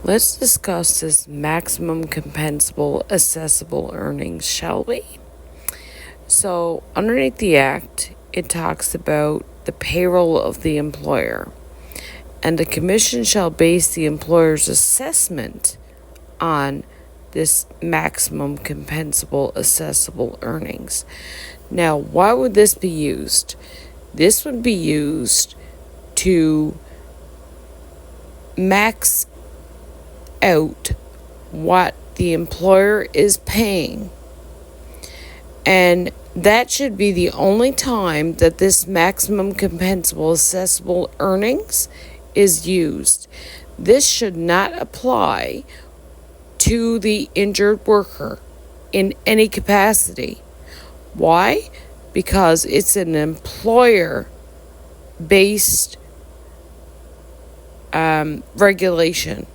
Let's discuss this maximum compensable assessable earnings, shall we? So, underneath the Act, it talks about the payroll of the employer, and the Commission shall base the employer's assessment on this maximum compensable assessable earnings. Now, why would this be used? This would be used to max out what the employer is paying, and that should be the only time that this maximum compensable assessable earnings is used. This should not apply to the injured worker in any capacity. Why? Because it's an employer-based regulation.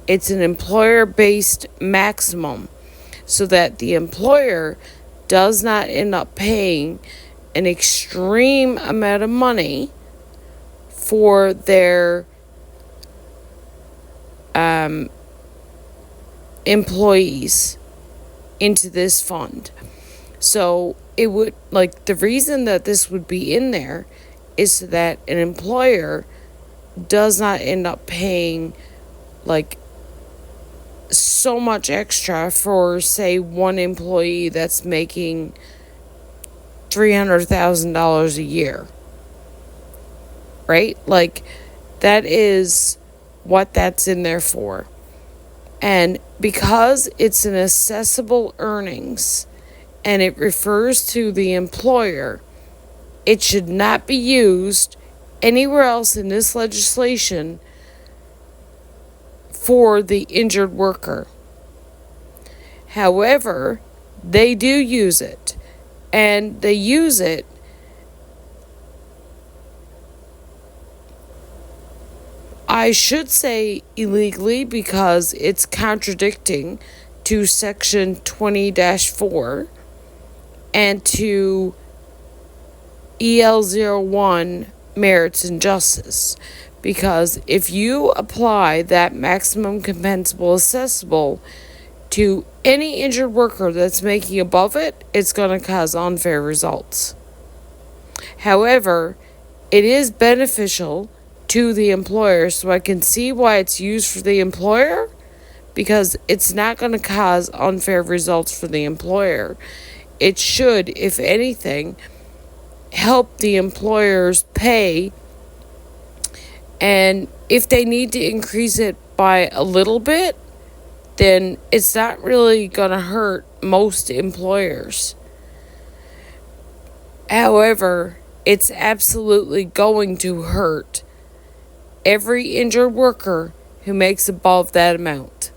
It's an employer-based maximum, so that the employer does not end up paying an extreme amount of money for their employees into this fund. So it would, the reason that this would be in there is so that an employer does not end up paying so much extra for, say, one employee that's making $300,000 a year, right? That is what that's in there for. And because it's an assessable earnings and it refers to the employer, it should not be used anywhere else in this legislation for the injured worker. However, they do use it, and they use it I should say illegally, because it's contradicting to Section 20-4 and to EL01 merits and justice. Because if you apply that maximum compensable assessable to any injured worker that's making above it, it's going to cause unfair results. However, it is beneficial to the employer, so I can see why it's used for the employer, because it's not going to cause unfair results for the employer. It should, if anything, help the employers pay, and if they need to increase it by a little bit, then it's not really going to hurt most employers. However, it's absolutely going to hurt every injured worker who makes above that amount.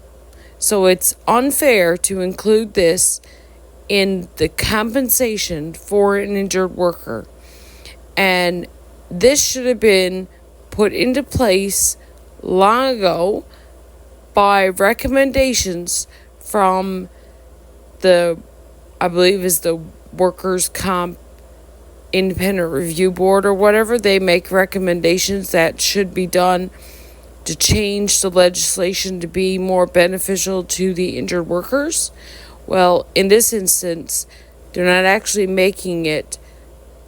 So it's unfair to include this in the compensation for an injured worker. And this should have been put into place long ago by recommendations from I believe is the Workers' Comp Independent Review Board or whatever. They make recommendations that should be done to change the legislation to be more beneficial to the injured workers. Well, in this instance, they're not actually making it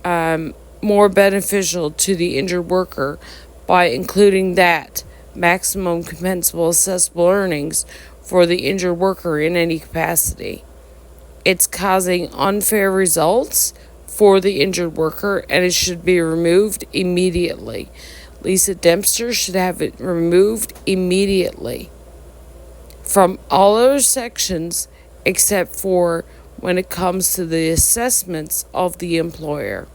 more beneficial to the injured worker by including that maximum compensable assessable earnings for the injured worker in any capacity. It's causing unfair results for the injured worker, and it should be removed immediately. Lisa Dempster should have it removed immediately from all other sections except for when it comes to the assessments of the employer.